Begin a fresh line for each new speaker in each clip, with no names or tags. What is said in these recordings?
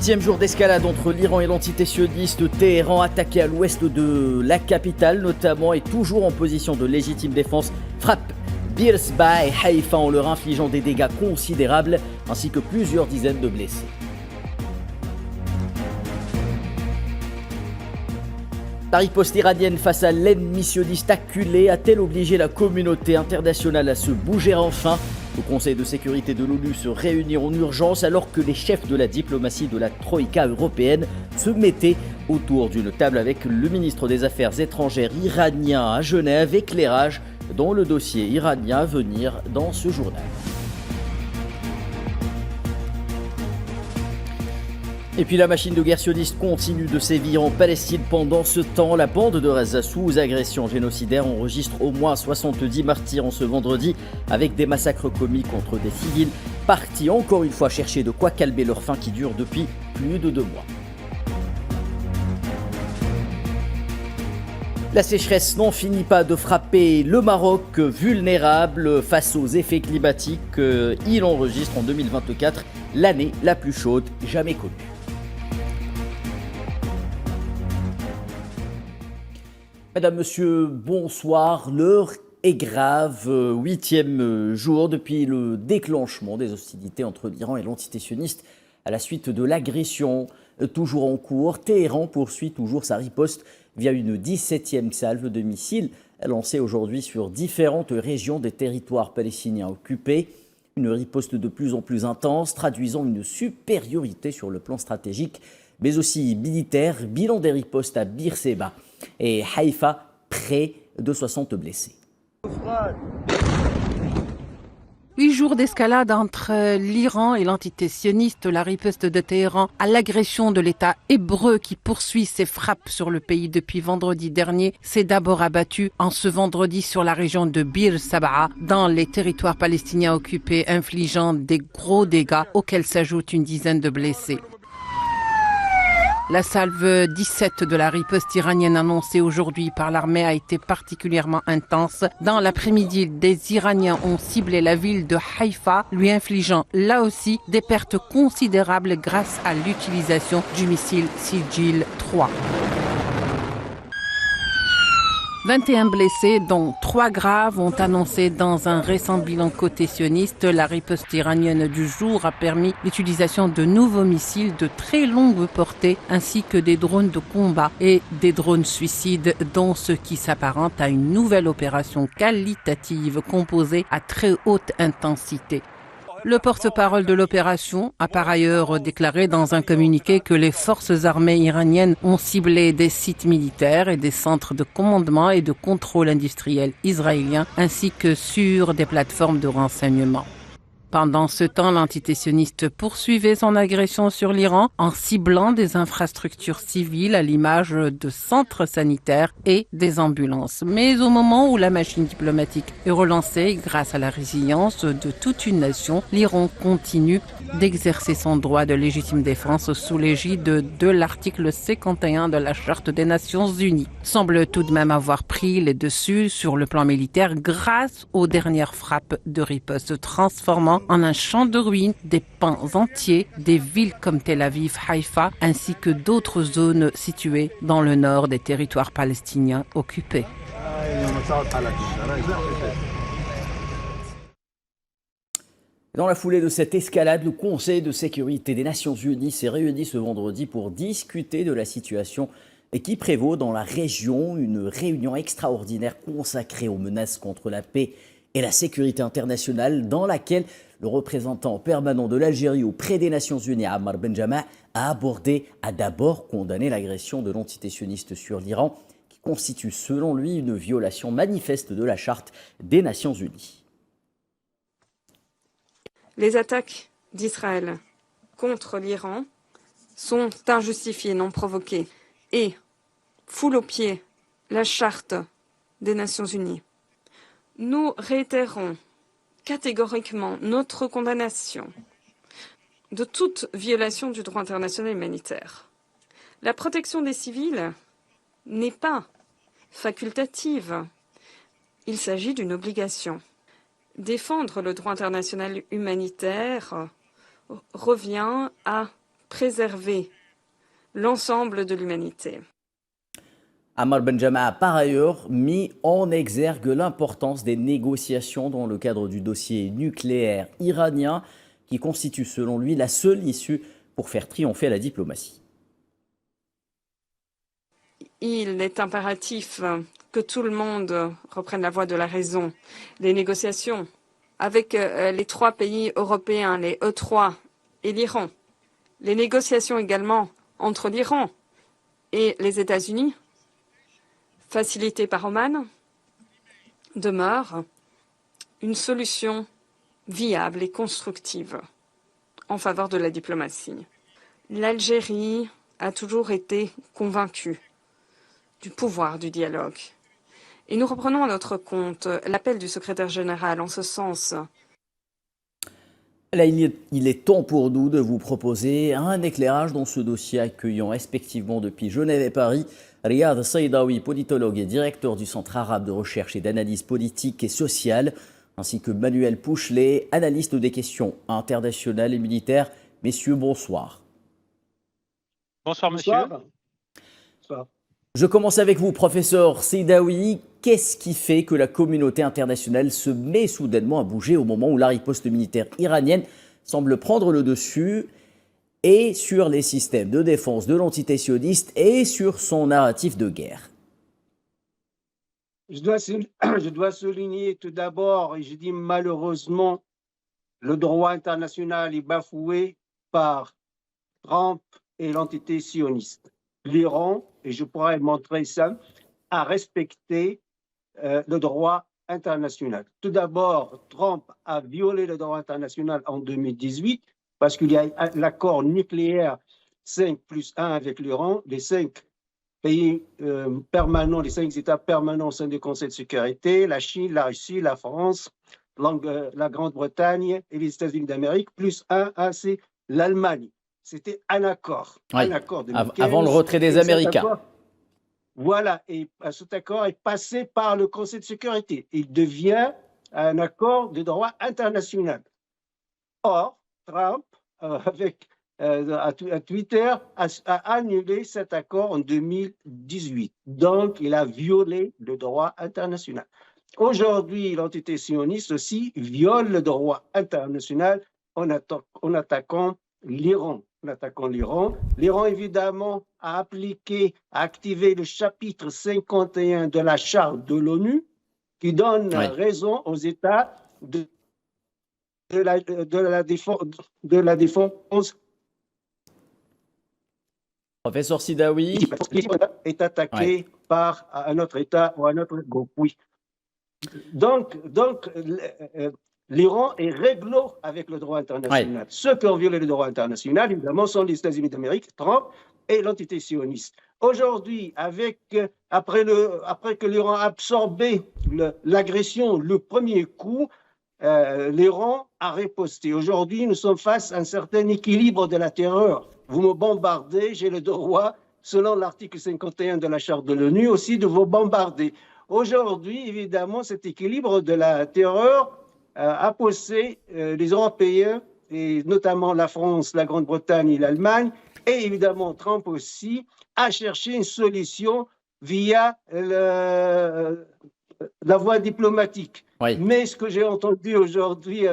8e jour d'escalade entre l'Iran et l'entité sioniste. Téhéran attaqué à l'ouest de la capitale notamment et toujours en position de légitime défense frappe Birsba et Haïfa en leur infligeant des dégâts considérables ainsi que plusieurs dizaines de blessés. La riposte iranienne face à l'ennemi sioniste acculé a-t-elle obligé la communauté internationale à se bouger enfin ? Le Conseil de sécurité de l'ONU se réunit en urgence alors que les chefs de la diplomatie de la Troïka européenne se mettaient autour d'une table avec le ministre des Affaires étrangères iranien à Genève. Éclairage dans le dossier iranien à venir dans ce journal. Et puis la machine de guerre sioniste continue de sévir en Palestine. Pendant ce temps, la bande de Gaza sous agression génocidaire enregistre au moins 70 martyrs en ce vendredi avec des massacres commis contre des civils partis encore une fois chercher de quoi calmer leur faim qui dure depuis plus de 2 mois. La sécheresse n'en finit pas de frapper le Maroc, vulnérable face aux effets climatiques. Il enregistre en 2024 l'année la plus chaude jamais connue. Mesdames, Messieurs, bonsoir. L'heure est grave. 8e jour depuis le déclenchement des hostilités entre l'Iran et l'entité sioniste à la suite de l'agression toujours en cours. Téhéran poursuit toujours sa riposte via une 17e salve de missiles lancée aujourd'hui sur différentes régions des territoires palestiniens occupés. Une riposte de plus en plus intense, traduisant une supériorité sur le plan stratégique, mais aussi militaire. Bilan des ripostes à Beersheba et Haïfa, près de 60 blessés.
8 jours d'escalade entre l'Iran et l'entité sioniste, la riposte de Téhéran à l'agression de l'État hébreu qui poursuit ses frappes sur le pays depuis vendredi dernier, s'est d'abord abattu en ce vendredi sur la région de Beersheba, dans les territoires palestiniens occupés, infligeant des gros dégâts auxquels s'ajoute une dizaine de blessés. La salve 17 de la riposte iranienne annoncée aujourd'hui par l'armée a été particulièrement intense. Dans l'après-midi, des Iraniens ont ciblé la ville de Haïfa, lui infligeant là aussi des pertes considérables grâce à l'utilisation du missile Sigil 3. 21 blessés, dont 3 graves, ont annoncé dans un récent bilan côté sioniste. La riposte iranienne du jour a permis l'utilisation de nouveaux missiles de très longue portée, ainsi que des drones de combat et des drones suicides, dont ce qui s'apparente à une nouvelle opération qualitative composée à très haute intensité. Le porte-parole de l'opération a par ailleurs déclaré dans un communiqué que les forces armées iraniennes ont ciblé des sites militaires et des centres de commandement et de contrôle industriel israéliens ainsi que sur des plateformes de renseignement. Pendant ce temps, l'entité sioniste poursuivait son agression sur l'Iran en ciblant des infrastructures civiles à l'image de centres sanitaires et des ambulances. Mais au moment où la machine diplomatique est relancée grâce à la résilience de toute une nation, l'Iran continue d'exercer son droit de légitime défense sous l'égide de l'article 51 de la Charte des Nations Unies. Semble tout de même avoir pris les dessus sur le plan militaire grâce aux dernières frappes de riposte transformant en un champ de ruines des pans entiers des villes comme Tel Aviv, Haïfa, ainsi que d'autres zones situées dans le nord des territoires palestiniens occupés.
Dans la foulée de cette escalade, le Conseil de sécurité des Nations Unies s'est réuni ce vendredi pour discuter de la situation qui prévaut dans la région. Une réunion extraordinaire consacrée aux menaces contre la paix et la sécurité internationale, dans laquelle le représentant permanent de l'Algérie auprès des Nations Unies, Ammar Benjama, a d'abord condamné l'agression de l'entité sioniste sur l'Iran, qui constitue selon lui une violation manifeste de la Charte des Nations Unies.
Les attaques d'Israël contre l'Iran sont injustifiées, non provoquées, et foulent aux pieds la Charte des Nations Unies. Nous réitérons catégoriquement notre condamnation de toute violation du droit international humanitaire. La protection des civils n'est pas facultative. Il s'agit d'une obligation. Défendre le droit international humanitaire revient à préserver l'ensemble de l'humanité.
Ammar Benjama a par ailleurs mis en exergue l'importance des négociations dans le cadre du dossier nucléaire iranien, qui constitue selon lui la seule issue pour faire triompher la diplomatie.
Il est impératif que tout le monde reprenne la voie de la raison. Les négociations avec les 3 pays européens, les E3 et l'Iran, les négociations également entre l'Iran et les États-Unis, facilitées par Oman, demeurent une solution viable et constructive en faveur de la diplomatie. L'Algérie a toujours été convaincue du pouvoir du dialogue. Et nous reprenons à notre compte l'appel du secrétaire général en ce sens.
Là, il est temps pour nous de vous proposer un éclairage dans ce dossier, accueillant respectivement depuis Genève et Paris Riyad Saïdaoui, politologue et directeur du Centre arabe de recherche et d'analyse politique et sociale, ainsi que Manuel Pouchelet, analyste des questions internationales et militaires. Messieurs, bonsoir.
Bonsoir, monsieur.
Bonsoir.
Je commence avec vous, professeur Saïdaoui. Qu'est-ce qui fait que la communauté internationale se met soudainement à bouger au moment où la riposte militaire iranienne semble prendre le dessus, et sur les systèmes de défense de l'entité sioniste et sur son narratif de guerre?
Je dois souligner tout d'abord, et je dis malheureusement, le droit international est bafoué par Trump et l'entité sioniste. L'Iran, et je pourrais montrer ça, a respecté le droit international. Tout d'abord, Trump a violé le droit international en 2018 parce qu'il y a l'accord nucléaire 5+1 avec l'Iran, les 5 pays permanents, les 5 États permanents au sein du Conseil de sécurité, la Chine, la Russie, la France, la Grande-Bretagne et les États-Unis d'Amérique, +1, c'est l'Allemagne. C'était un accord.
Oui,
un accord de
avant le retrait des Américains.
Voilà, et cet accord est passé par le Conseil de sécurité. Il devient un accord de droit international. Or, Trump, à Twitter, a annulé cet accord en 2018. Donc, il a violé le droit international. Aujourd'hui, l'entité sioniste aussi viole le droit international en attaquant l'Iran. L'Iran, évidemment, a activé le chapitre 51 de la Charte de l'ONU qui donne raison aux États de la défense.
Professeur Saïdaoui.
Est attaqué par un autre État ou un autre groupe. Oui. Donc l'Iran est réglo avec le droit international. Ceux qui ont violé le droit international, évidemment, sont les États-Unis d'Amérique, Trump et l'entité sioniste. Aujourd'hui, après que l'Iran a absorbé l'agression, le premier coup, l'Iran a riposté. Aujourd'hui, nous sommes face à un certain équilibre de la terreur. Vous me bombardez, j'ai le droit, selon l'article 51 de la Charte de l'ONU, aussi de vous bombarder. Aujourd'hui, évidemment, cet équilibre de la terreur a poussé les Européens, et notamment la France, la Grande-Bretagne et l'Allemagne, et évidemment Trump aussi, à chercher une solution via la voie diplomatique.
Oui.
Mais ce que j'ai entendu aujourd'hui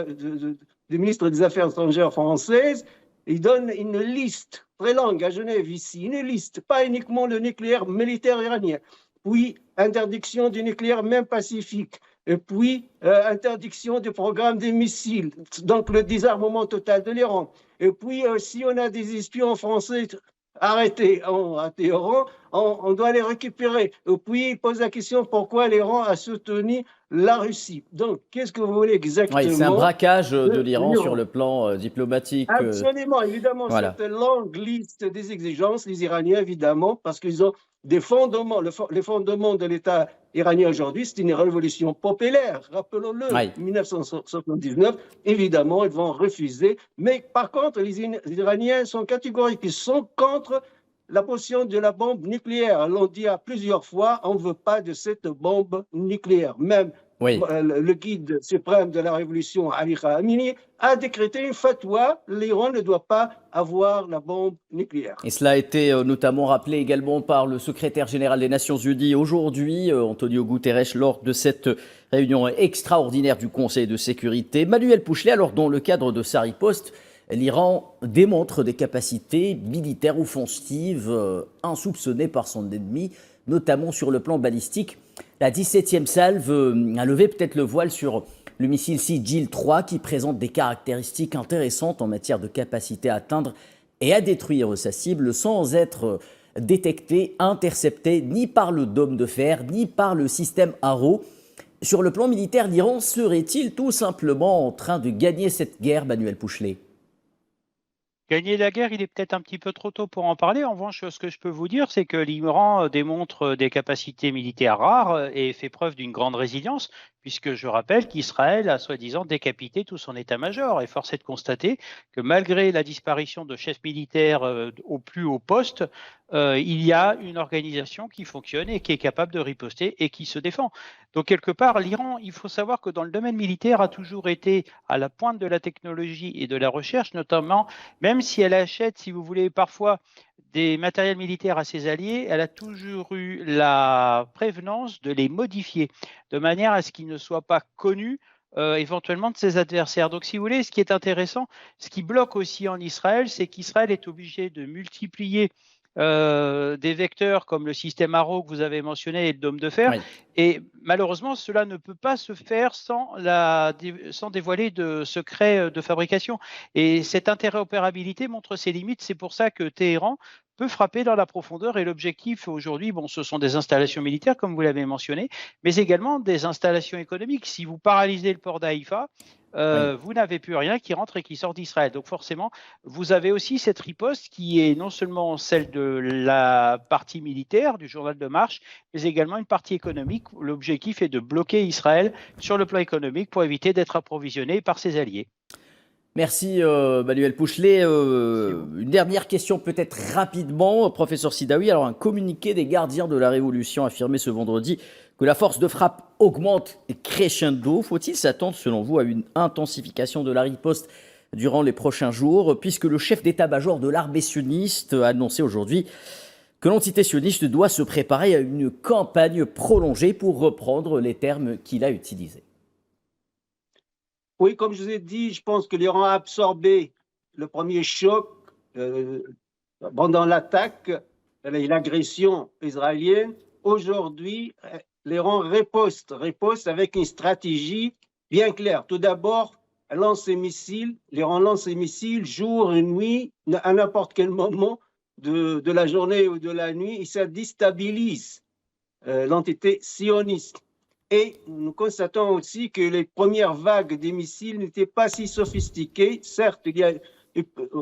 du ministre des Affaires étrangères française, il donne une liste très longue à Genève ici, une liste, pas uniquement le nucléaire militaire iranien, puis interdiction du nucléaire même pacifique, et puis interdiction du programme des missiles, donc le désarmement total de l'Iran. Et puis si on a des espions français arrêtés à Téhéran, on doit les récupérer. Et puis il pose la question pourquoi l'Iran a soutenu la Russie. Donc qu'est-ce que vous voulez exactement?
Oui, c'est un braquage de l'Iran sur le plan diplomatique.
Absolument, évidemment,
voilà.
cette longue liste des exigences, les Iraniens évidemment, parce qu'ils ont des fondements. Les fondements de l'État iranien aujourd'hui, c'est une révolution populaire, rappelons-le, 1979, évidemment, ils vont refuser. Mais par contre, les Iraniens sont catégoriques, ils sont contre la position de la bombe nucléaire. L'on dit à plusieurs fois, on ne veut pas de cette bombe nucléaire. Même le guide suprême de la révolution, Ali Khamenei, a décrété une fatwa, l'Iran ne doit pas avoir la bombe nucléaire.
Et cela a été notamment rappelé également par le secrétaire général des Nations Unies aujourd'hui, Antonio Guterres, lors de cette réunion extraordinaire du Conseil de sécurité. Manuel Pouchelet, alors dans le cadre de sa riposte, l'Iran démontre des capacités militaires offensives insoupçonnées par son ennemi, notamment sur le plan balistique. La 17e salve a levé peut-être le voile sur le missile Sigil 3 qui présente des caractéristiques intéressantes en matière de capacité à atteindre et à détruire sa cible sans être détecté, intercepté ni par le dôme de fer, ni par le système Arrow. Sur le plan militaire, l'Iran serait-il tout simplement en train de gagner cette guerre, Manuel Pouchelet ?
Gagner la guerre, il est peut-être un petit peu trop tôt pour en parler. En revanche, ce que je peux vous dire, c'est que l'Iran démontre des capacités militaires rares et fait preuve d'une grande résilience, puisque je rappelle qu'Israël a soi-disant décapité tout son état-major. Et force est de constater que malgré la disparition de chefs militaires au plus haut poste, il y a une organisation qui fonctionne et qui est capable de riposter et qui se défend. Donc quelque part, l'Iran, il faut savoir que dans le domaine militaire, a toujours été à la pointe de la technologie et de la recherche, notamment, même si elle achète, si vous voulez, parfois des matériels militaires à ses alliés, elle a toujours eu la prévenance de les modifier, de manière à ce qu'ils ne soient pas connus éventuellement de ses adversaires. Donc si vous voulez, ce qui est intéressant, ce qui bloque aussi en Israël, c'est qu'Israël est obligé de multiplier des vecteurs comme le système Arrow que vous avez mentionné et le dôme de fer. Oui. Et malheureusement, cela ne peut pas se faire sans dévoiler de secrets de fabrication. Et cette interopérabilité montre ses limites. C'est pour ça que Téhéran peut frapper dans la profondeur. Et l'objectif aujourd'hui, ce sont des installations militaires, comme vous l'avez mentionné, mais également des installations économiques. Si vous paralysez le port d'Haïfa, vous n'avez plus rien qui rentre et qui sort d'Israël. Donc forcément, vous avez aussi cette riposte qui est non seulement celle de la partie militaire du journal de marche, mais également une partie économique. L'objectif est de bloquer Israël sur le plan économique pour éviter d'être approvisionné par ses alliés.
Merci Manuel Pouchelet. Une dernière question peut-être rapidement, professeur Sidaoui. Alors un communiqué des gardiens de la Révolution affirmé ce vendredi que la force de frappe augmente et crescendo. Faut-il s'attendre selon vous à une intensification de la riposte durant les prochains jours, puisque le chef d'état-major de l'armée sioniste a annoncé aujourd'hui que l'entité sioniste doit se préparer à une campagne prolongée, pour reprendre les termes qu'il a utilisés?
Oui, comme je vous ai dit, je pense que l'Iran a absorbé le premier choc pendant l'attaque et l'agression israélienne. Aujourd'hui, l'Iran riposte avec une stratégie bien claire. Tout d'abord, l'Iran lance ses missiles jour et nuit, à n'importe quel moment de la journée ou de la nuit, et ça déstabilise l'entité sioniste. Et nous constatons aussi que les premières vagues des missiles n'étaient pas si sophistiquées. Certes, il y a,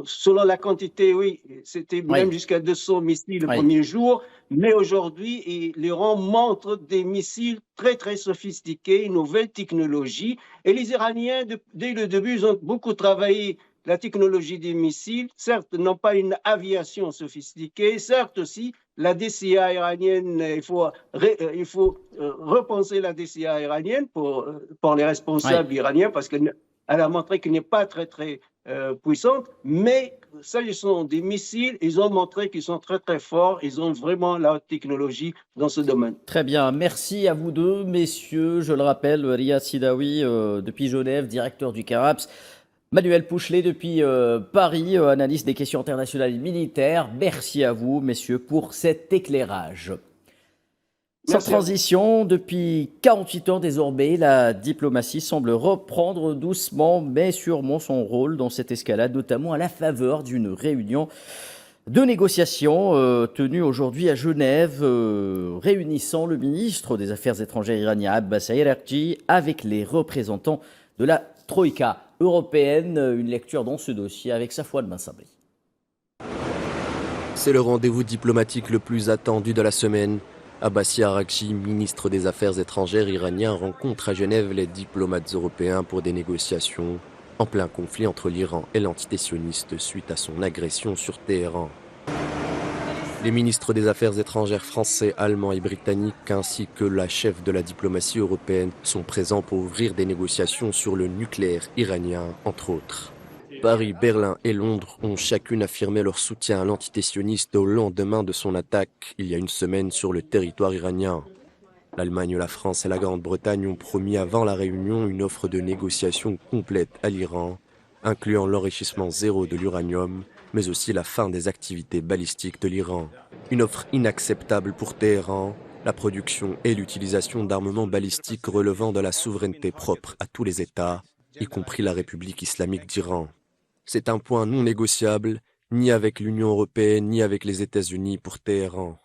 selon la quantité, oui, c'était même jusqu'à 200 missiles le premier jour. Mais aujourd'hui, l'Iran montre des missiles très, très sophistiqués, une nouvelle technologie. Et les Iraniens, dès le début, ils ont beaucoup travaillé la technologie des missiles. Certes, non pas une aviation sophistiquée. Certes aussi, la DCA iranienne, il faut repenser la DCA iranienne pour les responsables iraniens, parce qu'elle a montré qu'elle n'est pas très, très puissante. Mais s'agissant des missiles, ils ont montré qu'ils sont très, très forts. Ils ont vraiment la technologie dans ce domaine.
Très bien. Merci à vous deux, messieurs. Je le rappelle, Riyad Sidaoui, depuis Genève, directeur du CARAPS. Manuel Pouchelet depuis Paris, analyste des questions internationales et militaires. Merci à vous, messieurs, pour cet éclairage. Sans transition, depuis 48 ans désormais, la diplomatie semble reprendre doucement mais sûrement son rôle dans cette escalade, notamment à la faveur d'une réunion de négociation tenue aujourd'hui à Genève, réunissant le ministre des Affaires étrangères iranien Abbas Araghchi avec les représentants de la Troïka européenne. Une lecture dans ce dossier avec Safouane Ben Sabri.
C'est le rendez-vous diplomatique le plus attendu de la semaine. Abbas Araghchi, ministre des Affaires étrangères iranien, rencontre à Genève les diplomates européens pour des négociations en plein conflit entre l'Iran et l'entité sioniste suite à son agression sur Téhéran. Les ministres des Affaires étrangères français, allemands et britanniques, ainsi que la chef de la diplomatie européenne, sont présents pour ouvrir des négociations sur le nucléaire iranien, entre autres. Paris, Berlin et Londres ont chacune affirmé leur soutien à l'entité sioniste au lendemain de son attaque, il y a une semaine, sur le territoire iranien. L'Allemagne, la France et la Grande-Bretagne ont promis avant la réunion une offre de négociation complète à l'Iran, incluant l'enrichissement zéro de l'uranium, mais aussi la fin des activités balistiques de l'Iran. Une offre inacceptable pour Téhéran, la production et l'utilisation d'armements balistiques relevant de la souveraineté propre à tous les États, y compris la République islamique d'Iran. C'est un point non négociable, ni avec l'Union européenne, ni avec les États-Unis pour Téhéran.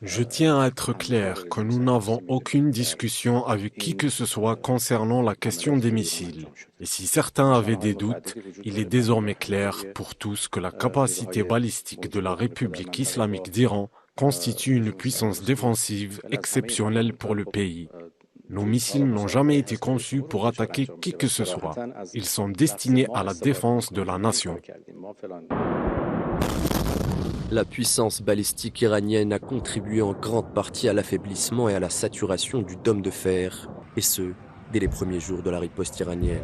Je tiens à être clair que nous n'avons aucune discussion avec qui que ce soit concernant la question des missiles. Et si certains avaient des doutes, il est désormais clair pour tous que la capacité balistique de la République islamique d'Iran constitue une puissance défensive exceptionnelle pour le pays. Nos missiles n'ont jamais été conçus pour attaquer qui que ce soit. Ils sont destinés à la défense de la nation.
La puissance balistique iranienne a contribué en grande partie à l'affaiblissement et à la saturation du dôme de fer, et ce, dès les premiers jours de la riposte iranienne.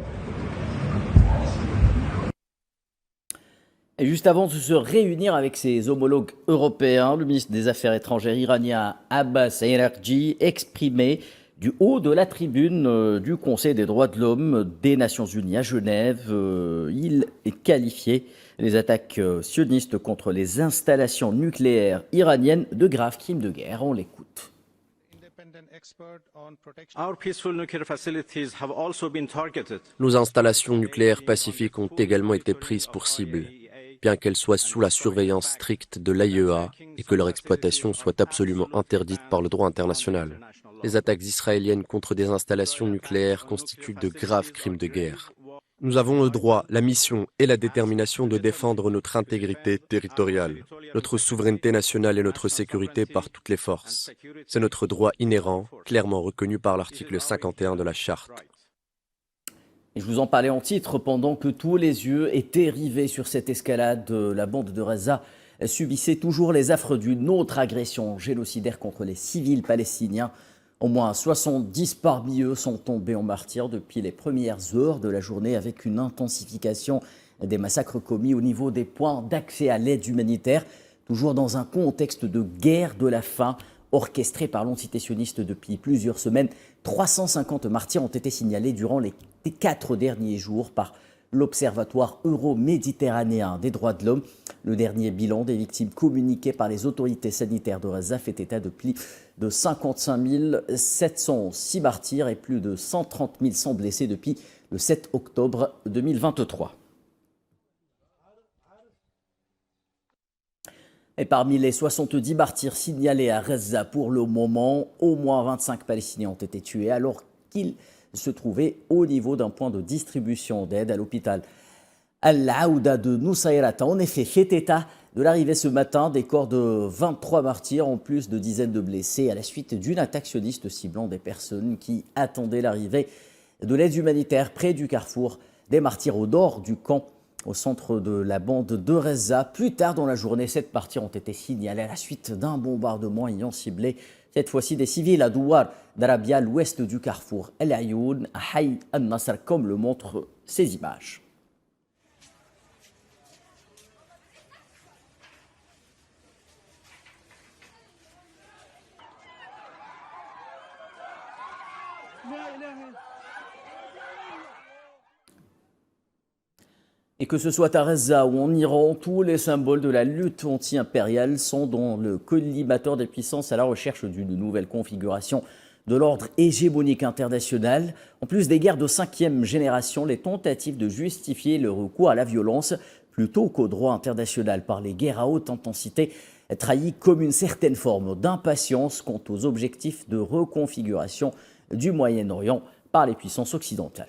Et juste avant de se réunir avec ses homologues européens, le ministre des Affaires étrangères iranien Abbas Araghchi exprimait du haut de la tribune du Conseil des droits de l'homme des Nations Unies à Genève. Il qualifiait les attaques sionistes contre les installations nucléaires iraniennes de graves crimes de guerre. On l'écoute.
Nos installations nucléaires pacifiques ont également été prises pour cible, bien qu'elles soient sous la surveillance stricte de l'AIEA et que leur exploitation soit absolument interdite par le droit international. Les attaques israéliennes contre des installations nucléaires constituent de graves crimes de guerre. Nous avons le droit, la mission et la détermination de défendre notre intégrité territoriale, notre souveraineté nationale et notre sécurité par toutes les forces. C'est notre droit inhérent, clairement reconnu par l'article 51 de la Charte.
Et je vous en parlais en titre pendant que tous les yeux étaient rivés sur cette escalade. La bande de Gaza subissait toujours les affres d'une autre agression génocidaire contre les civils palestiniens. Au moins 70 parmi eux sont tombés en martyrs depuis les premières heures de la journée, avec une intensification des massacres commis au niveau des points d'accès à l'aide humanitaire, toujours dans un contexte de guerre de la faim orchestrée par l'entité sioniste depuis plusieurs semaines. 350 martyrs ont été signalés durant les 4 derniers jours par l'Observatoire euro-méditerranéen des droits de l'homme. Le dernier bilan des victimes communiquées par les autorités sanitaires de Gaza fait état de plus de 55 706 martyrs et plus de 130 100 blessés depuis le 7 octobre 2023. Et parmi les 70 martyrs signalés à Gaza pour le moment, au moins 25 Palestiniens ont été tués alors qu'ils se trouvaient au niveau d'un point de distribution d'aide à l'hôpital Al-Aouda de Nusayrat. En effet, fait état de l'arrivée ce matin des corps de 23 martyrs en plus de dizaines de blessés à la suite d'une attaque sioniste ciblant des personnes qui attendaient l'arrivée de l'aide humanitaire près du carrefour des martyrs au nord du camp, au centre de la bande de Gaza. Plus tard dans la journée, 7 martyrs ont été signalés à la suite d'un bombardement ayant ciblé cette fois-ci des civils à Douar d'Arabia, à l'ouest du carrefour El Ayoun, à Hay al-Nasr, comme le montrent ces images. Et que ce soit à Gaza ou en Iran, tous les symboles de la lutte anti-impériale sont dans le collimateur des puissances à la recherche d'une nouvelle configuration de l'ordre hégémonique international. En plus des guerres de 5e génération, les tentatives de justifier le recours à la violence plutôt qu'au droit international par les guerres à haute intensité trahissent comme une certaine forme d'impatience quant aux objectifs de reconfiguration du Moyen-Orient par les puissances occidentales.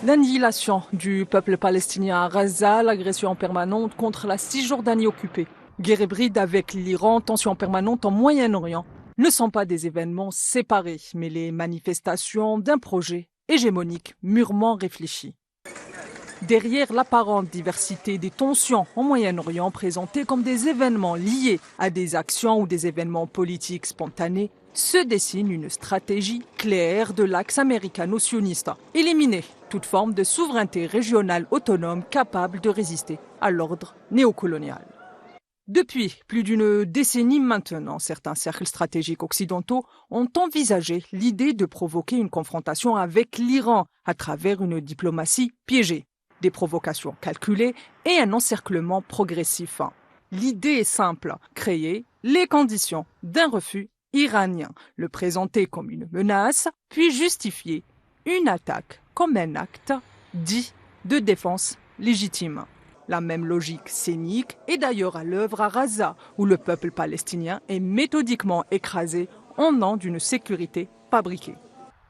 L'annihilation du peuple palestinien à Gaza, l'agression permanente contre la Cisjordanie occupée, guerre hybride avec l'Iran, tension permanente en Moyen-Orient, ne sont pas des événements séparés, mais les manifestations d'un projet hégémonique mûrement réfléchi. derrière l'apparente diversité des tensions au Moyen-Orient présentées comme des événements liés à des actions ou des événements politiques spontanés, se dessine une stratégie claire de l'axe américano-sioniste. Éliminer toute forme de souveraineté régionale autonome capable de résister à l'ordre néocolonial. Depuis plus d'une décennie maintenant, certains cercles stratégiques occidentaux ont envisagé l'idée de provoquer une confrontation avec l'Iran à travers une diplomatie piégée, des provocations calculées et un encerclement progressif. L'idée est simple, créer les conditions d'un refus iranien, le présenter comme une menace, puis justifier une attaque comme un acte dit de défense légitime. La même logique scénique est d'ailleurs à l'œuvre à Gaza, où le peuple palestinien est méthodiquement écrasé en nom d'une sécurité fabriquée.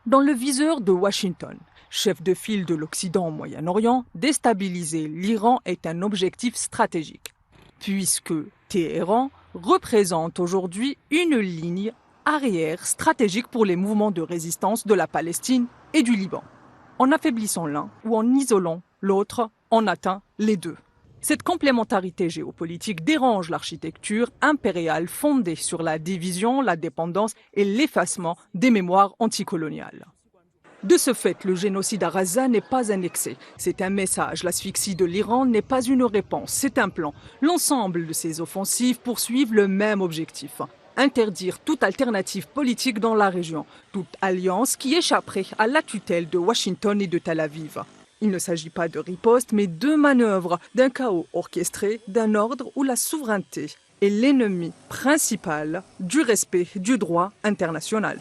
Dans le viseur de Washington, chef de file de l'Occident au Moyen-Orient, déstabiliser l'Iran est un objectif stratégique, puisque Téhéran représente aujourd'hui une ligne arrière stratégique pour les mouvements de résistance de la Palestine et du Liban. En affaiblissant l'un ou en isolant l'autre, on atteint les deux. Cette complémentarité géopolitique dérange l'architecture impériale fondée sur la division, la dépendance et l'effacement des mémoires anticoloniales. De ce fait, le génocide à Gaza n'est pas un excès, c'est un message. L'asphyxie de l'Iran n'est pas une réponse, c'est un plan. L'ensemble de ces offensives poursuivent le même objectif. Interdire toute alternative politique dans la région, toute alliance qui échapperait à la tutelle de Washington et de Tel Aviv. Il ne s'agit pas de riposte, mais de manœuvre, d'un chaos orchestré, d'un ordre où la souveraineté est l'ennemi principal du respect du droit international.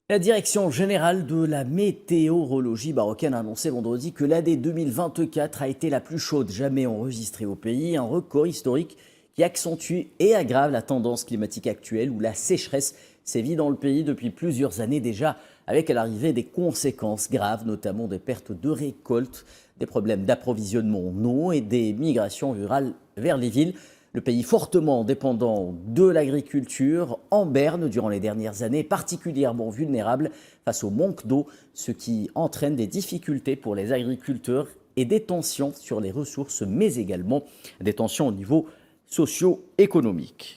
La Direction générale de la météorologie marocaine a annoncé vendredi que l'année 2024 a été la plus chaude jamais enregistrée au pays, un record historique qui accentue et aggrave la tendance climatique actuelle où la sécheresse sévit dans le pays depuis plusieurs années déjà, avec à l'arrivée des conséquences graves, notamment des pertes de récoltes, des problèmes d'approvisionnement en eau et des migrations rurales vers les villes. Le pays fortement dépendant de l'agriculture en berne durant les dernières années, particulièrement vulnérable face au manque d'eau, ce qui entraîne des difficultés pour les agriculteurs et des tensions sur les ressources, mais également des tensions au niveau socio-économique.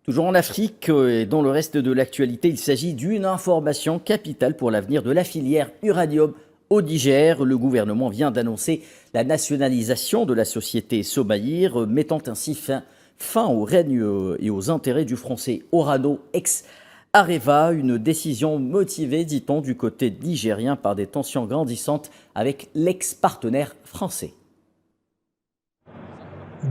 Toujours en Afrique et dans le reste de l'actualité, il s'agit d'une information capitale pour l'avenir de la filière uranium au Niger. Le gouvernement vient d'annoncer la nationalisation de la société Somaïr, mettant ainsi fin au règne et aux intérêts du français Orano ex-Areva. Une décision motivée, dit-on, du côté nigérien par des tensions grandissantes avec l'ex-partenaire français.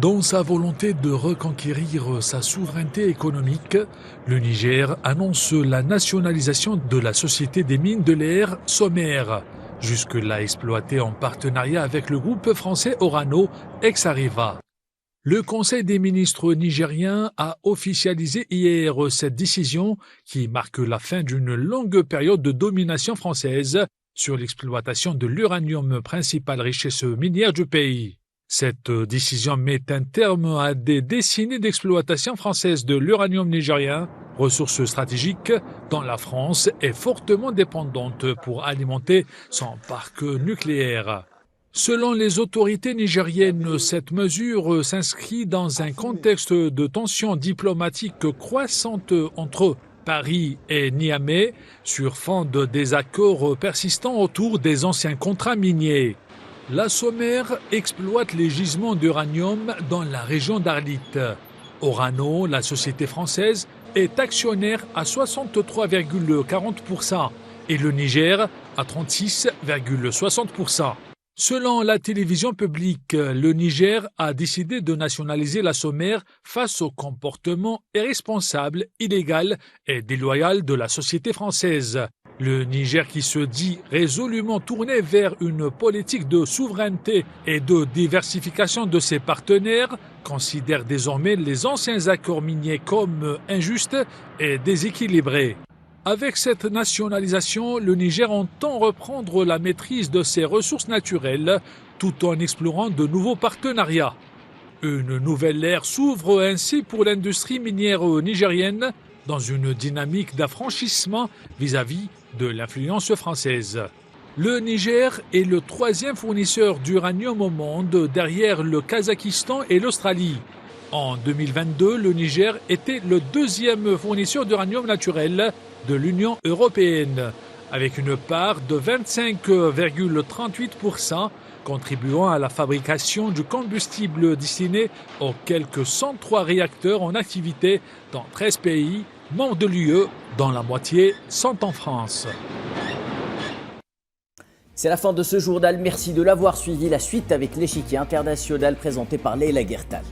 Dans sa volonté de reconquérir sa souveraineté économique, le Niger annonce la nationalisation de la société des mines de l'air Somair, jusque-là exploitée en partenariat avec le groupe français Orano ex-Areva. Le Conseil des ministres nigérien a officialisé hier cette décision qui marque la fin d'une longue période de domination française sur l'exploitation de l'uranium, principale richesse minière du pays. Cette décision met un terme à des décennies d'exploitation française de l'uranium nigérien, ressource stratégique dont la France est fortement dépendante pour alimenter son parc nucléaire. Selon les autorités nigériennes, cette mesure s'inscrit dans un contexte de tensions diplomatiques croissantes entre Paris et Niamey sur fond de désaccords persistants autour des anciens contrats miniers. La Somair exploite les gisements d'uranium dans la région d'Arlit. Orano, la société française, est actionnaire à 63,40% et le Niger à 36,60%. Selon la télévision publique, le Niger a décidé de nationaliser la Somair face au comportement irresponsable, illégal et déloyal de la société française. Le Niger, qui se dit résolument tourné vers une politique de souveraineté et de diversification de ses partenaires, considère désormais les anciens accords miniers comme injustes et déséquilibrés. Avec cette nationalisation, le Niger entend reprendre la maîtrise de ses ressources naturelles tout en explorant de nouveaux partenariats. Une nouvelle ère s'ouvre ainsi pour l'industrie minière nigérienne, dans une dynamique d'affranchissement vis-à-vis de l'influence française. Le Niger est le 3e fournisseur d'uranium au monde, derrière le Kazakhstan et l'Australie. En 2022, le Niger était le 2e fournisseur d'uranium naturel de l'Union européenne, avec une part de 25,38%, contribuant à la fabrication du combustible destiné aux quelques 103 réacteurs en activité dans 13 pays membres de l'UE, dont la moitié sont en France.
C'est la fin de ce journal. Merci de l'avoir suivi. La suite avec l'échiquier international présenté par Leila Guertal.